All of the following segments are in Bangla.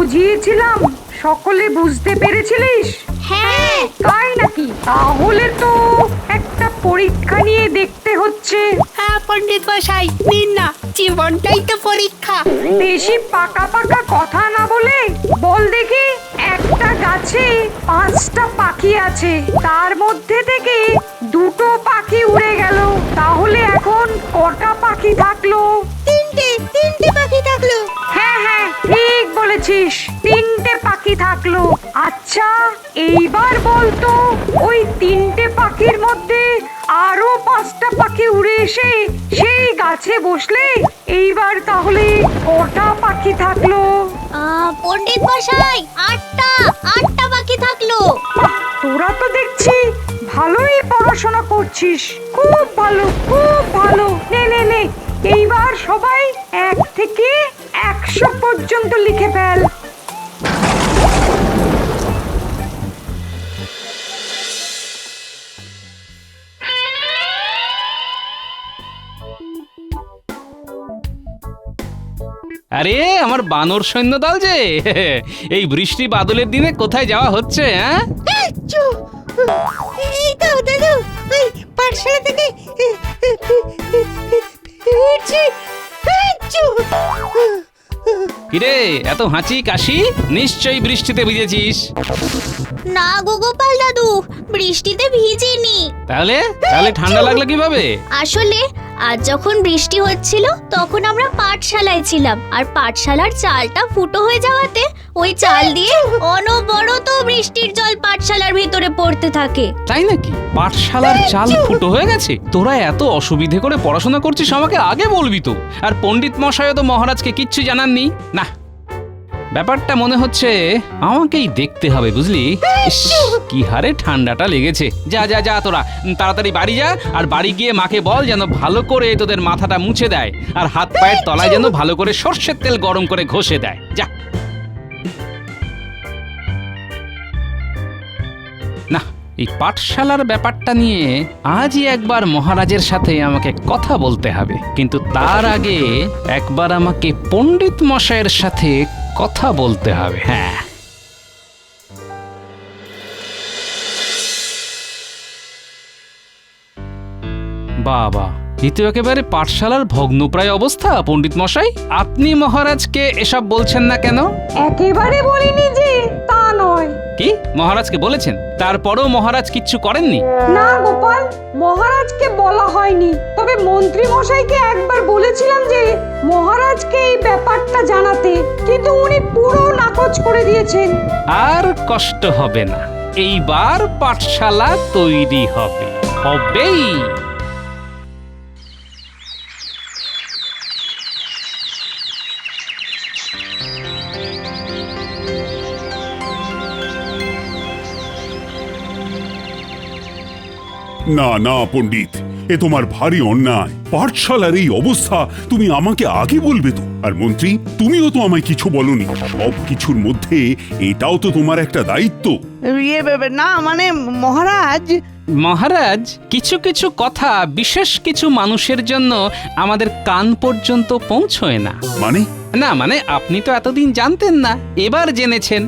বুঝিয়েছিলাম সকলে বুঝতে পেরেছিলিস? হ্যাঁ। তাই নাকি? তাহলে তো একটা পরীক্ষা নিয়ে দেখতে হচ্ছে। হ্যাঁ পণ্ডিত মশাই, নিন না, জীবনটাই তো পরীক্ষা। বেশি পাকা পাকা কথা না বলে বল দেখি, একটা গাছে 5টা পাখি আছে, তার মধ্যে থেকে 2টো পাখি উড়ে গেল, তাহলে এখন কটা পাখি থাকলো? তিনটে পাখি থাকলো। হ্যাঁ হ্যাঁ, ঠিক বলেছিস, 3টে পাখি থাকলো। আচ্ছা, এইবার বলতো ওই 3টে পাখির মধ্যে আরো 5টা পাখি উড়ে এসে সেই গাছে বসলে এইবার তাহলে কটা পাখি থাকলো? পণ্ডিত মশাই, 8টা পাখি থাকলো। বাহ, তোরা তো দেখছি ভালোই পড়াশোনা করছিস, খুব ভালো খুব ভালো। নে নে নে, এইবার সবাই 1 থেকে 100 পর্যন্ত লিখে ফেল। আরে আমার বানর সৈন্য দল যে এই বৃষ্টি বাদলের দিনে কোথায় যাওয়া হচ্ছে? হ্যাঁ, এই তো দাদু, ওই পাঠশালা থেকে ফিরছি। কিরে এত হাঁচি কাশি? নিশ্চয়ই বৃষ্টিতে ভিজেছিস। না গো গোপাল দাদু, বৃষ্টিতে ভিজিনি। তাহলে তাহলে ঠান্ডা লাগলো কিভাবে? আসলে আজ যখন বৃষ্টি হচ্ছিল তখন আমরা পাঠশালায় ছিলাম, আর পাঠশালার চালটা ফুটো হয়ে যাওয়াতে ওই চাল দিয়ে অনবরত বৃষ্টির জল পাঠশালার ভিতরে পড়তে থাকে। তাই নাকি? পাঠশালার চাল ফুটো হয়ে গেছে? তোরা এত অসুবিধে করে পড়াশোনা করছিস, আমাকে আগে বলবি তো। আর পণ্ডিত মশাইও তো মহারাজকে কিচ্ছু জানাননি। না, ব্যাপারটা মনে হচ্ছে আমাকেই দেখতে হবে, বুঝলি? ইস, কি হারে ঠান্ডাটা লেগেছে। যা যা যা, তোরা তাড়াতাড়ি বাড়ি যা, আর বাড়ি গিয়ে মাকে বল যেন ভালো করে তোদের মাথাটা মুছে দেয়, আর হাত পায়ের তলায় যেন ভালো করে সর্ষের তেল গরম করে ঘষে দেয়। যা। না, এই পাঠশালার ব্যাপারটা নিয়ে আজই একবার মহারাজের সাথে আমাকে কথা বলতে হবে, কিন্তু তার আগে একবার আমাকে পণ্ডিত মশাইয়ের সাথে কথা বলতে হবে। হ্যাঁ, বাবা, এ তো একেবারে পাঠশালার ভগ্নপ্রায় অবস্থা। পণ্ডিত মশাই, আপনি মহারাজকে এসব বলছেন না কেন? একেবারে বলিনি যে, তা নয়। কি মহারাজকে বলেছেন? তারপরেও মহারাজ কিচ্ছু করেননি? না গোপাল, মহারাজকে বলা হয়নি, তবে মন্ত্রী মশাইকে একবার বলেছিলাম যে মহারাজকে এই ব্যাপারটা জানাতে, কিন্তু উনি পুরো নাকচ করে দিয়েছেন। আর কষ্ট হবে না, এইবার পাঠশালা তৈরি হবে, হবেই। না না পণ্ডিত, এ তোমার ভারী অন্যায়। পাঠশালার এই অবস্থা তুমি আমাকে আগে বলবে তো। আর মন্ত্রী, তুমিও তো আমায় কিছু বলনি। সব কিছুর মধ্যে এটাও তো তোমার একটা দায়িত্ব। না মানে মহারাজ, মহারাজ, কিছু কিছু কথা বিশেষ কিছু মানুষের জন্য আমাদের কান পর্যন্ত পৌঁছয় না। মানে? না মানে আপনি তো এতদিন জানতেন না, এবার জেনেছেন।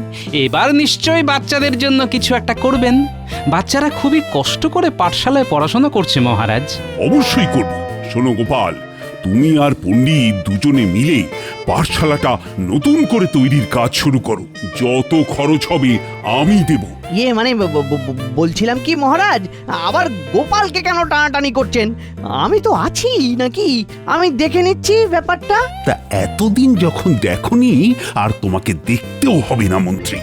এবার নিশ্চয়ই বাচ্চাদের জন্য কিছু একটা করবেন। বাচ্চারা খুবই কষ্ট করে পাঠশালায় পড়াশোনা করছে মহারাজ। অবশ্যই করব। শোনো গোপাল, তুমি আর পণ্ডিত দুজনে মিলে পাঠশালাটা নতুন করে তৈরির কাজ শুরু করো। যত খরচ হবে আমি দেব। মানে বলছিলাম কি মহারাজ, আবার গোপালকে কেন টানাটানি করছেন? আমি তো আছি নাকি, আমি দেখে নিচ্ছি ব্যাপারটা। তা এতদিন যখন দেখনি, আর তোমাকে দেখতেও হবে না মন্ত্রী।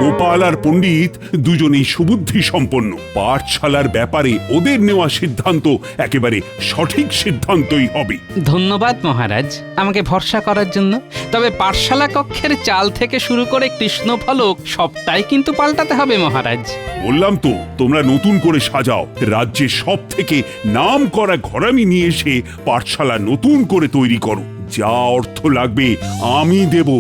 গোপাল আর পণ্ডিত দুজনেই সুবুদ্ধি সম্পন্ন। পাঠশালার ব্যাপারে ওদের নেওয়া সিদ্ধান্ত একেবারে সঠিক সিদ্ধান্তই হবে। ধন্যবাদ মহারাজ আমাকে ভরসা করার জন্য। তবে পাঠশালা কক্ষের চাল থেকে শুরু করে কৃষ্ণফলক সবটাই কিন্তু পাল্টাতে হবে মহারাজ। বললাম তো, তোমরা নতুন করে সাজাও। রাজ্যের সব থেকে নাম করা ঘরামি নিয়ে এসে পাঠশালা নতুন করে তৈরি করো। যা অর্থ লাগবে আমি দেব।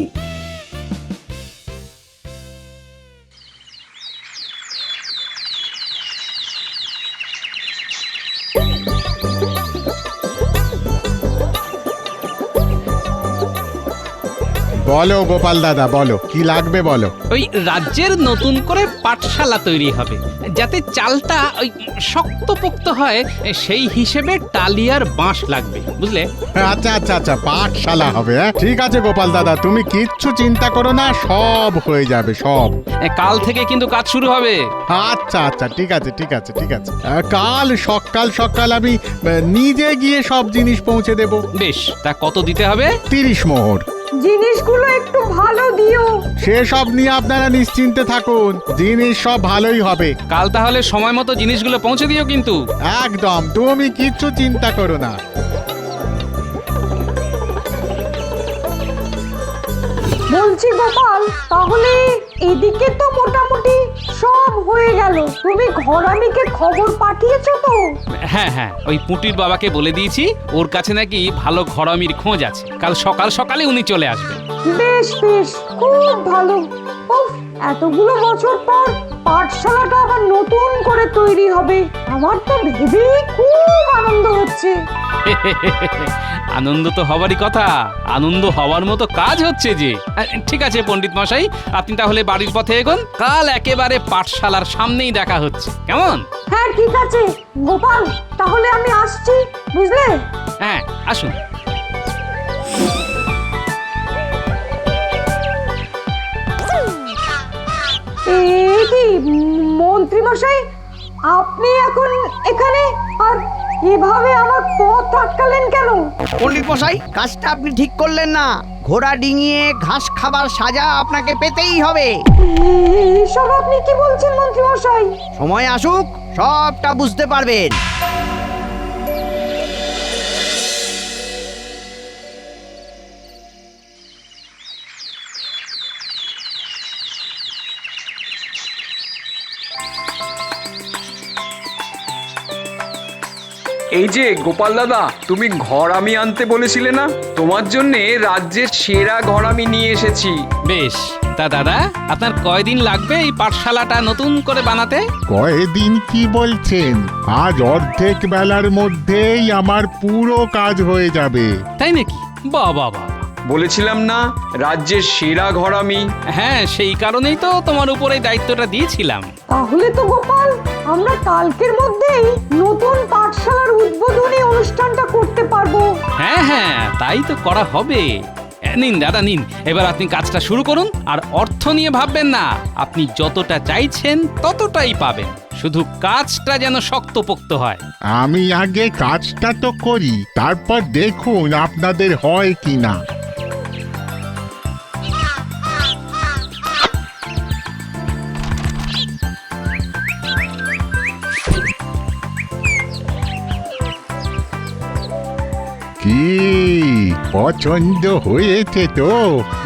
বলো গোপাল দাদা, বলো কি লাগবে বলো। ওই রাজ্যের নতুন করে পাঠশালা তৈরি হবে, যাতে চালটা ওই শক্তপোক্ত হয় সেই হিসেবে টালি আর বাঁশ লাগবে, বুঝলে? আচ্ছা আচ্ছা আচ্ছা, পাঠশালা হবে, হ্যাঁ ঠিক আছে গোপাল দাদা, তুমি কিচ্ছু চিন্তা করো না, সব হয়ে যাবে সব। কাল থেকে কিন্তু কাজ শুরু হবে। আচ্ছা আচ্ছা, ঠিক আছে ঠিক আছে ঠিক আছে, কাল সকাল সকাল আমি নিজে গিয়ে সব জিনিস পৌঁছে দেব। বেশ, তা কত দিতে হবে? 30 মোহর। জিনিসগুলো একটু ভালো দিও। সেসব নিয়ে আপনারা নিশ্চিন্তে থাকুন, জিনিস সব ভালোই হবে। কাল তাহলে সময় মতো জিনিসগুলো পৌঁছে দিও কিন্তু। একদম, তুমি কিচ্ছু চিন্তা করো না। বলছি গোপাল, তাহলে এদিকে তো মোটামুটি সব হয়ে গেল। তুমি ঘরামিকে খবর পাঠিয়েছো তো? হ্যাঁ হ্যাঁ, ওই পুঁটির বাবাকে বলে দিয়েছি, ওর কাছে নাকি ভালো ঘরামির খোঁজ আছে। কাল সকাল সকালে উনি চলে আসবেন। বেশ বেশ, খুব ভালো। উফ, এতগুলো বছর পর পাঠশালাটা আবার নতুন করে তৈরি হবে, আমার তো ভেবেই খুব আনন্দ হচ্ছে। আনন্দ তো হবারই কথা, আনন্দ হওয়ার মতো কাজ হচ্ছে যে। ঠিক আছে পণ্ডিত মশাই, আপনি তাহলে বাড়ির পথে এগোন, কাল একেবারে পাঠশালার সামনেই দেখা হচ্ছে, কেমন? হ্যাঁ ঠিক আছে গোপাল, তাহলে আমি আসছি, বুঝলে? হ্যাঁ, আসুন। এই কি মন্ত্রী মশাই, আপনি এখন এখানে আর এভাবে আমার পথ আটকালেন কেন? পণ্ডিত মশাই, কাজটা আপনি ঠিক করলেন না। ঘোড়া ডিঙিয়ে ঘাস খাবার সাজা আপনাকে পেতেই হবে। এসব আপনি কি বলছেন মন্ত্রী মশাই? সময় আসুক, সবটা বুঝতে পারবেন। এই যে গোপাল দাদা, তুমি ঘরামি আনতে বলেছিলে না? তোমার জন্য রাজ্যের সেরা ঘরামি নিয়ে এসেছি। বেশ, তা দাদা, আপনার কয়দিন লাগবে এই পাঠশালাটা নতুন করে বানাতে? কয়দিন কি বলছেন? আজ অর্ধেক বেলার মধ্যেই আমার পুরো কাজ হয়ে যাবে। তাই নাকি? বাহ বাহ বাহ! বলেছিলাম না রাজ্যের সেরা ঘরামি। হ্যাঁ, সেই কারণেই তো তোমার উপরে এই দায়িত্বটা দিয়েছিলাম। তাহলে তো গোপাল, আমরা কালকের মধ্যেই নতুন পাঠশালার উদ্বোধনী অনুষ্ঠানটা করতে পারবো। হ্যাঁ হ্যাঁ, তাই তো করা হবে। নিন দাদা নিন, এবার আপনি কাজটা শুরু করুন। আর অর্থ নিয়ে ভাববেন না, আপনি যতটা চাইছেন ততটাই পাবেন, শুধু কাজটা যেন শক্তপোক্ত হয়। আমি আগে কাজটা তো করি, তারপর দেখুন আপনাদের হয় কিনা। কি পছন্দ হয়েছে তো?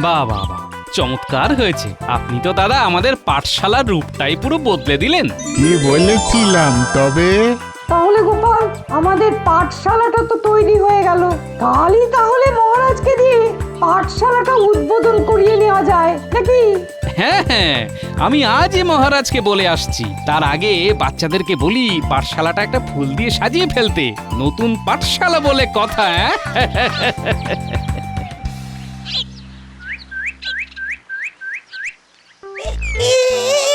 বাহ বাহ বাহ, চমৎকার হয়েছে। আপনি তো দাদা আমাদের পাঠশালার রূপটাই পুরো বদলে দিলেন। কি বলেছিলাম তবে? তাহলে গোপাল, আমাদের পাঠশালাটা তো তৈরি হয়ে গেল। কালই তাহলে মহারাজকে দিয়ে পাঠশালাটা উদ্বোধন করিয়ে নেওয়া যায় নাকি? হ্যাঁ হ্যাঁ, আমি আজই মহারাজকে বলে আসছি। তার আগে বাচ্চাদেরকে বলি পাঠশালাটা একটা ফুল দিয়ে সাজিয়ে ফেলতে। নতুন পাঠশালা বলে কথা।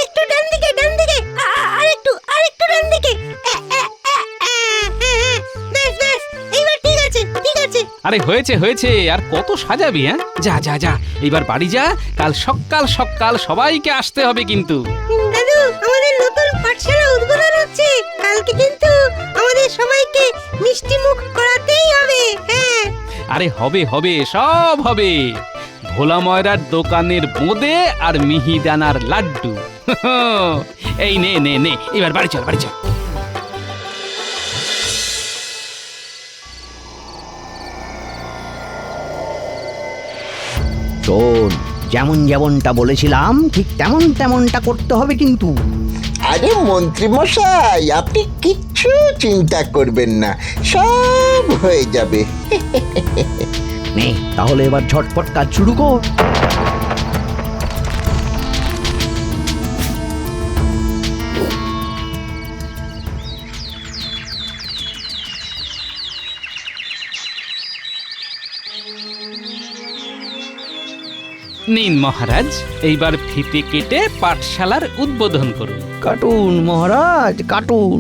একটু ডান দিকে ডান দিকে, আরেকটু আরেকটু ডান দিকে। বেশ বেশ, এইবার ঠিক আছে ঠিক আছে। আরে হয়েছে হয়েছে, আর কত সাজাবি? হ্যাঁ, যা যা যা, এবার বাড়ি যা। কাল সকাল সকাল সবাইকে আসতে হবে কিন্তু। দাদু, আমাদের নতুন পাঠশালা উদ্বোধন হচ্ছে কালকে, কিন্তু আমাদের সবাইকে মিষ্টি মুখ করাতেই হবে। হ্যাঁ, আরে হবে হবে, সব হবে। ভোলা ময়রার দোকানের বোঁদে আর মিহিদানার লাড্ডু। এই নে নে নে, এবার বাড়ি চল বাড়ি চল। শোন, যেমন যেমনটা বলেছিলাম ঠিক তেমন তেমনটা করতে হবে কিন্তু। আরে মন্ত্রী মশাই, আপনি কিচ্ছু চিন্তা করবেন না, সব হয়ে যাবে। নে তাহলে এবার ঝটপট কাজ শুরু কর। নিন মহারাজ, এইবার ফিতে কেটে পাঠশালার উদ্বোধন করুন। কাটুন মহারাজ কাটুন।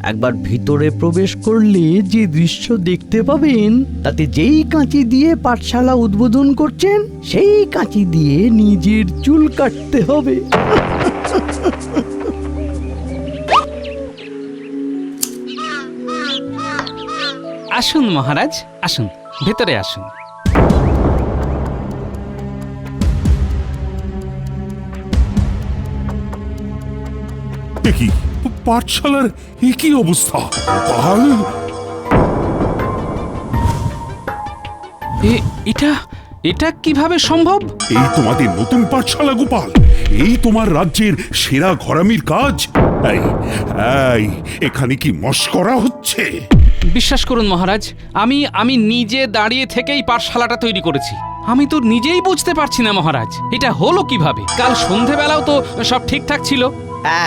একবার ভিতরে প্রবেশ করলে যে দৃশ্য দেখতে পাবেন, তাতে যেই কাঁচি দিয়ে পাঠশালা উদ্বোধন করছেন সেই কাঁচি দিয়ে নিজের চুল কাটতে হবে। আসুন মহারাজ, আসুন, ভেতরে আসুন। এ কি পাঠশালার একই অবস্থা? গোপাল, এটা এটা কিভাবে সম্ভব? এই তোমাদের নতুন পাঠশালা গোপাল? এই তোমার রাজ্যের সেরা ঘরামির কাজ? এই এই, এখানে কি মশকরা হচ্ছে? বিশ্বাস করুন মহারাজ, আমি নিজে দাঁড়িয়ে থেকেই পাঠশালাটা তৈরি করেছি। আমি তো নিজেই বুঝতে পারছি না মহারাজ, এটা হলো কিভাবে। কাল সন্ধেবেলাও তো সব ঠিকঠাক ছিল।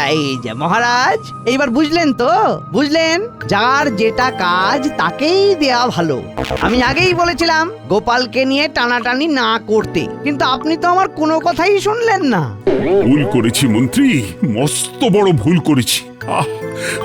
এই যে মহারাজ, এইবার বুঝলেন তো? বুঝলেন, যার যেটা কাজ তাকেই দেয়া ভালো। আমি আগেই বলেছিলাম গোপালকে নিয়ে টানাটানি না করতে, কিন্তু আপনি তো আমার কোনো কথাই শুনলেন না। ভুল করেছি মন্ত্রী, মস্ত বড় ভুল করেছি। আহ,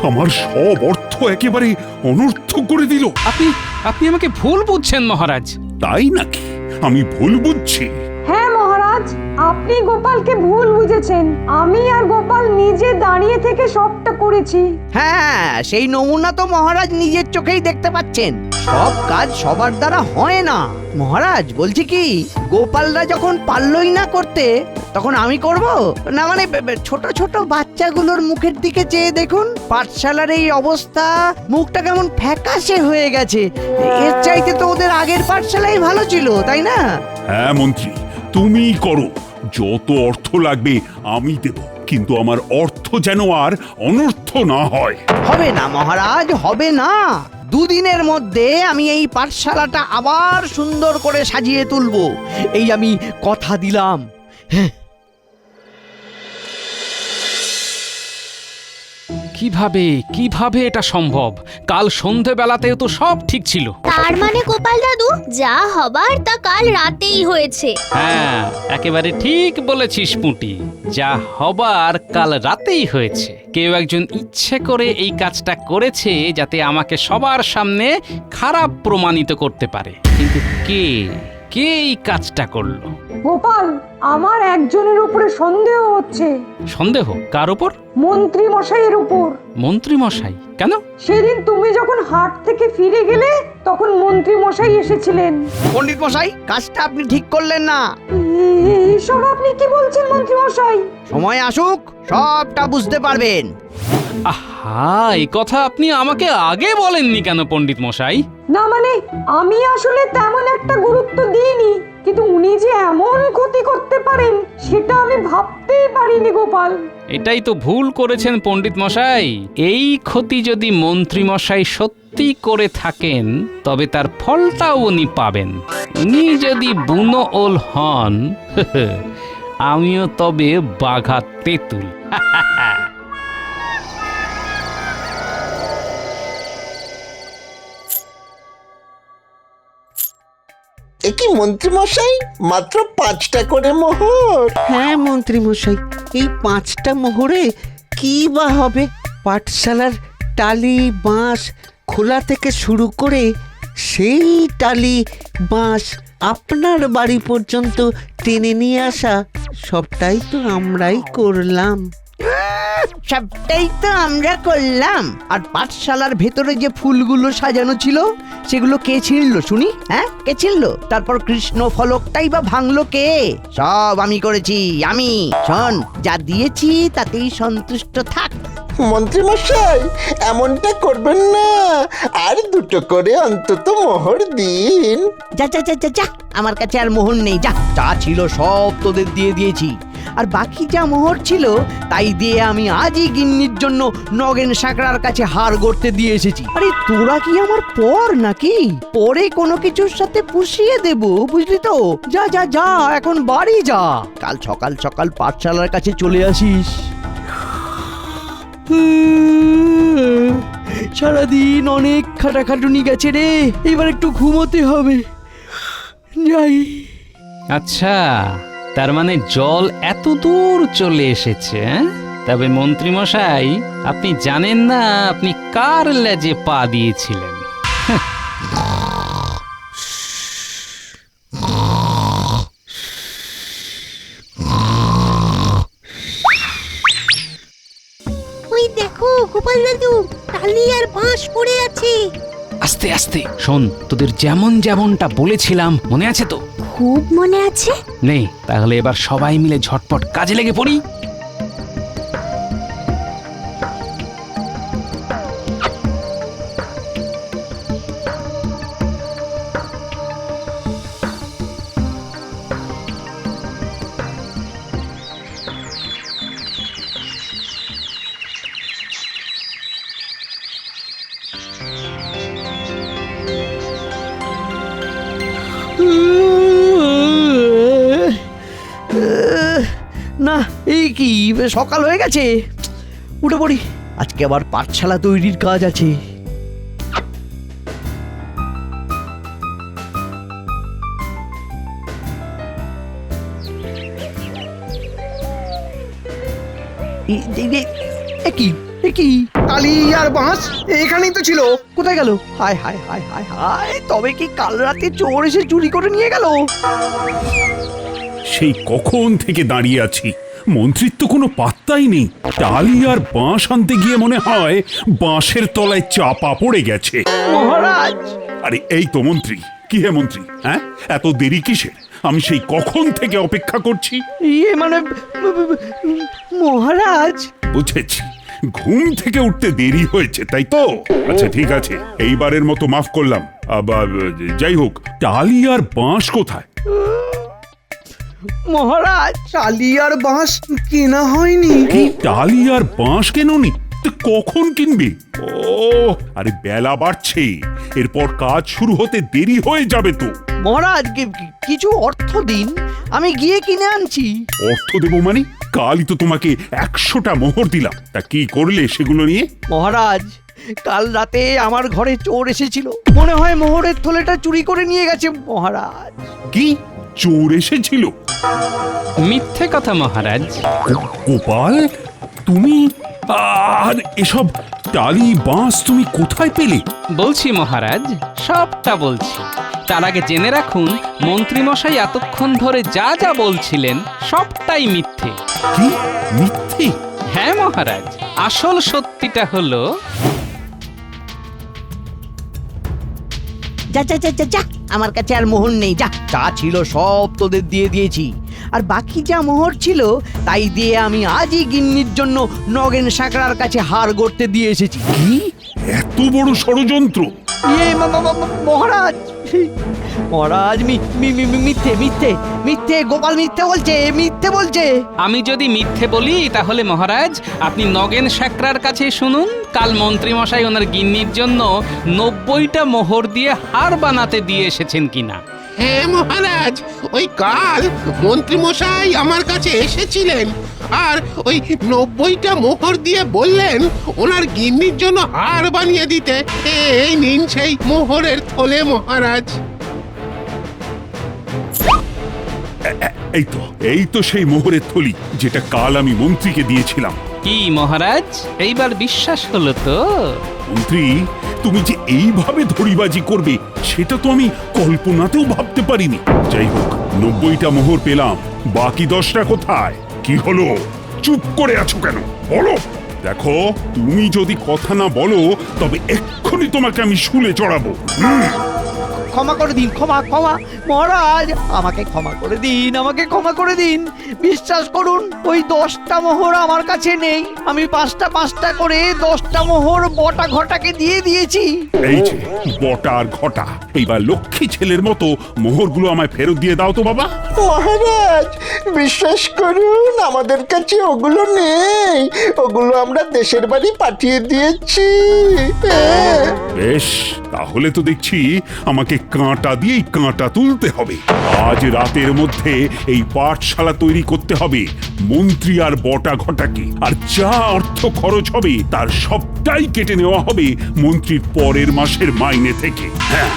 আমার সব অর্থ একেবারে অনর্থক করে দিল। আপনি আপনি আমাকে ভুল বুঝছেন মহারাজ। তাই নাকি? আমি ভুল বুঝছি? হ্যাঁ মহারাজ, আপনি গোপালকে ভুল বুঝেছেন। আমি আর গোপাল নিজে দাঁড়িয়ে থেকে সবটা করেছি। হ্যাঁ, সেই নমুনা তো মহারাজ নিজের চোখেই দেখতে পাচ্ছেন। সব কাজ সবার দ্বারা হয় না মহারাজ। বলছি কি, গোপালরা যখন পারলই না করতে, তখন আমি করব না? মানে ছোট ছোট বাচ্চাগুলোর মুখের দিকে চেয়ে দেখুন, পাঠশালার এই অবস্থা, মুখটা কেমন ফ্যাকাশে হয়ে গেছে। এর চাইতে তো ওদের আগের পাঠশালাই ভালো ছিল, তাই না? হ্যাঁ মন্ত্রী, তুমি করো। যত অর্থ লাগবে আমি দেব, কিন্তু আমার অর্থ যেন আর অনর্থ না হয়। হবে না মহারাজ, হবে না। দুদিনের মধ্যে আমি এই পাঠশালাটা আবার সুন্দর করে সাজিয়ে তুলবো, এই আমি কথা দিলাম। কিভাবে কিভাবে এটা সম্ভব? কাল সন্ধেবেলাতেও তো সব ঠিক ছিল। তার মানে গোপাল দাদু, যা হবার তা কাল রাতেই হয়েছে। হ্যাঁ, একেবারে ঠিক বলেছিস পুঁটি, যা হবার কাল রাতেই হয়েছে। কেউ একজন ইচ্ছে করে এই কাজটা করেছে যাতে আমাকে সবার সামনে খারাপ প্রমাণিত করতে পারে। কিন্তু কে কে এই কাজটা করলো? গোপাল, আমার একজনের উপরে সন্দেহ হচ্ছে। সন্দেহ? কার উপর? মন্ত্রী মশাইয়ের উপর। মন্ত্রী মশাই? কেন? সেদিন তুমি যখন হাট থেকে ফিরে গেলে, তখন মন্ত্রী মশাই এসেছিলেন। পণ্ডিত মশাই, কাজটা আপনি ঠিক করলেন না। এইসব আপনি কি বলছেন মন্ত্রী মশাই? সময় আসুক, সবটা বুঝতে পারবেন। আহা, এই কথা আপনি আমাকে আগে বলেননি কেন পণ্ডিত মশাই? না মানে, আমি আসলে তেমন একটা গুরুত্ব দিইনি, কিন্তু উনি যে এমন ক্ষতি করতে পারেন সেটা আমি ভাবতেই পারিনি গোপাল। এটাই তো ভুল করেছেন পণ্ডিত মশাই। এই ক্ষতি যদি মন্ত্রী মশাই সত্যি করে থাকেন, তবে তার ফলটাও উনি পাবেন। উনি যদি বুনো ওল হন, আমিও তবে বাঘা তেঁতুল। এ কি মন্ত্রী মশাই, মাত্র 5টা করে মোহর? হ্যাঁ মন্ত্রী মশাই, এই 5টা মোহরে কি বা হবে? পাঠশালার টালি বাঁশ খোলা থেকে শুরু করে সেই টালি বাঁশ আপনার বাড়ি পর্যন্ত টেনে নিয়ে আসা, সবটাই তো আমরাই করলাম। সবটাই তো আমরা করলাম। আর পাঠশালার ভেতরে যে ফুলগুলো সাজানো ছিল, সেগুলো কে ছিঁড়লো শুনি? হ্যাঁ, কে ছিঁড়লো? তারপর কৃষ্ণ ফলকটাই বা ভাঙলো কে? সব আমি করেছি, আমি। শোন, যা দিয়েছি তাতেই সন্তুষ্ট থাক। মন্ত্রী মশাই, এমনটা করবেন না, আর 2টো করে অন্তত মোহর দিন। যা যা যা যা যা, আমার কাছে আর মোহর নেই। যা, যা ছিল সব তোদের দিয়ে দিয়েছি। আর বাকি যা মোহর ছিল, তাই দিয়ে আমি আজই গিন্নির জন্য নগেন সাকরার কাছে হার গড়তে দিয়ে এসেছি। আরে তোরা কি আমার পর নাকি? পরে কোনো কিছুর সাথে পুষিয়ে দেব, বুঝলি তো? যা যা যা, এখন বাড়ি যা। কাল সকাল সকাল পাঠশালার কাছে চলে আসিস। সারাদিন অনেক খাটাখাটুনি গেছে রে, এবার একটু ঘুমোতে হবে। যাই। আচ্ছা, তার মানে জল এত দূর চলে এসেছে, হ্যাঁ? তবে মন্ত্রী মশাই, আপনি জানেন না আপনি কার লেজে পা দিয়েছিলেন। ওই দেখো গোপাল দাদু, টালি আর বাঁশ পড়ে আছে। আস্তে আস্তে শোন, তোদের যেমন যেমনটা বলেছিলাম মনে আছে তো? খুব মনে আছে। নেই, তাহলে এবার সবাই মিলে ঝটপট কাজে লেগে পড়ি। না, এই কি সকাল হয়ে গেছে, উঠে পড়ি। আজকে আবার পাঠশালা তৈরির কাজ আছে। টালি আর বাঁশ এখানেই তো ছিল। কোথায় গেল? হায় হায় হায় হায় হায়, তবে কি কাল রাতে চোর এসে চুরি করে নিয়ে গেল? সেই কখন থেকে দাঁড়িয়ে আছি, মন্ত্রীর তো কোনো পাত্তাই নেই। টালি আর বাঁশ আনতে গিয়ে মনে হয় বাঁশের তলায় চাপা পড়ে গেছে। মহারাজ! আরে এই তো মন্ত্রী। কি হে মন্ত্রী, হ্যাঁ এত দেরি কিসের? আমি সেই কখন থেকে অপেক্ষা করছি। ইয়ে মানে মহারাজ, বুঝেছি, ঘুম থেকে উঠতে দেরি হয়েছে তাই তো। আচ্ছা ঠিক আছে, এইবারের মতো মাফ করলাম। আবার যাই হোক, টালি আর বাঁশ কোথায়? মহারাজ টালি আর বাঁশ কেনা হয়নি। কি টালি আর বাঁশ কেননি? তো কখন কিনবে? ও আরে বেলা বাড়ছে, এরপর কাজ শুরু হতে দেরি হয়ে যাবে তো। মহারাজ কিছু অর্থ দিন, আমি গিয়ে কিনে আনছি। অর্থ দেবো মানে? কালই তো তোমাকে 100টা মোহর দিলাম, তা কি করলে সেগুলো নিয়ে? মহারাজ, কাল রাতে আমার ঘরে চোর এসেছিল, মনে হয় মোহরের থলেটা চুরি করে নিয়ে গেছে মহারাজ। কি চোর এসেছিল? মিথ্যে কথা মহারাজ। গোপাল, তুমি আর এসব টালি বাঁশ তুমি কোথায় পেলে? বলছি মহারাজ, সবটা বলছি। তার আগে জেনে রাখুন, মন্ত্রী মশাই এতক্ষণ ধরে যা যা বলছিলেন সবটাই মিথ্যে। কি মিথ্যে? হ্যাঁ মহারাজ, আসল সত্যিটা হলো যা যা যা যা যা, আমার কাছে আর মোহর নেই। যা, যা ছিল সব তোদের দিয়ে দিয়েছি, আর বাকি যা মোহর ছিল তাই দিয়ে আমি আজই গিন্নির জন্য নগেন সাকরার কাছে হার গড়তে দিয়ে এসেছি। কি এত বড় ষড়যন্ত্র? ইয়ে মহারাজ, মহারাজ মিথ্যে মিথ্যে মিথ্যে, গোপাল মিথ্যে বলছে, মিথ্যে বলছে। আমি যদি মিথ্যে বলি তাহলে মহারাজ আপনি নগেন সাকরার কাছে শুনুন, কাল মন্ত্রী মশাই ওনার গিন্নির জন্য 90টা মোহর দিয়ে হার বানাতে দিয়ে এসেছেন কিনা। হ্যাঁ মহারাজ, ওই কাল মন্ত্রী মশাই আমার কাছে এসেছিলেন আর ওই 90টা মোহর দিয়ে বললেন ওনার গিন্নির জন্য হার বানিয়ে দিতে। এই নিন সেই মোহরের থলে মহারাজ। এই তো সেই মোহরের থলি যেটা কাল আমি মন্ত্রীকে দিয়েছিলাম। কি মহারাজ, এইবার বিশ্বাস হলো তো? মন্ত্রী, তুমি যে এইভাবে ধড়িবাজি করবে সেটা তো আমি কল্পনাতেও ভাবতে পারিনি। যাই হোক, 90টা মোহর পেলাম, বাকি 10টা কোথায়? কি হলো? চুপ করে আছো কেন? বলো। দেখো, তুমি যদি কথা না বলো তবে এক্ষুনি তোমাকে আমি শুলে চড়াবো। ক্ষমা করে দিন, ক্ষমা ক্ষমা মহারাজ, আমাকে ক্ষমা করে দিন, আমাকে ক্ষমা করে দিন। বিশ্বাস করুন, ওই 10টা মোহর আমার কাছে নেই। আমি 5টা করে 10টা মোহর বটা ঘটাকে দিয়ে দিয়েছি। এই যে বটা আর ঘটা, এইবার লক্ষ্মী ছেলের মতো মোহরগুলো আমায় ফেরত দিয়ে দাও তো বাবা। মহারাজ, বিশ্বাস করুন, আমাদের কাছে ওগুলো নেই। ওগুলো আমরা দেশের বাড়ি পাঠিয়ে দিয়েছি। বেশ, তাহলে তো দেখছি আমাকে কাঁটা দিয়েই কাঁটা তুলতে হবে। আজ রাতের মধ্যে এই পাঠশালা তৈরি করতে হবে মন্ত্রী আর বটা ঘটাকে, আর যা অর্থ খরচ হবে তার সবটাই কেটে নেওয়া হবে মন্ত্রীর পরের মাসের মাইনে থেকে। হ্যাঁ।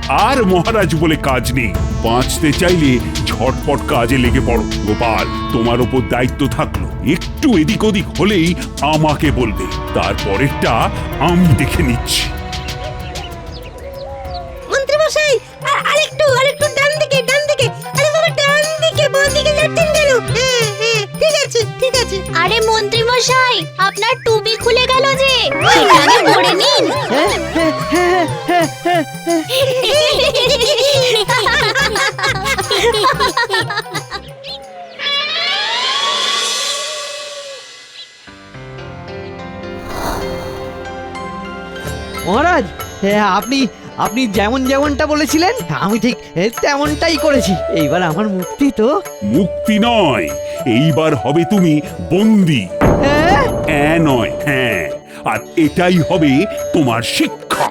আর মহারাজ বলে কাজ নেই। বাঁচতে চাইলে ঝটপট কাজে লেগে পড়ো। গোপাল, তোমার ওপর দায়িত্ব থাকলো, একটু এদিক ওদিক হলেই আমাকে বলবে, তারপরেরটা আমি দেখে নিচ্ছি। মন্ত্রী মশাই আরেকটু ডান দিকে আরে বাবা ডান দিকে বাঁ দিকে যাচ্ছেন কেন? হ্যাঁ ঠিক আছে ঠিক আছে। আরে মন্ত্রী মশাই, আপনার টুপি খুলে গেল যে, সেটা আগে পরে নিন। মহারাজ, আপনি আপনি যেমনটা বলেছিলেন আমি ঠিক তেমনটাই করেছি। এইবার আমার মুক্তি তো। মুক্তি নয়, এইবার হবে তুমি বন্দী। নয়, হ্যাঁ, আর এটাই হবে তোমার শিক্ষা।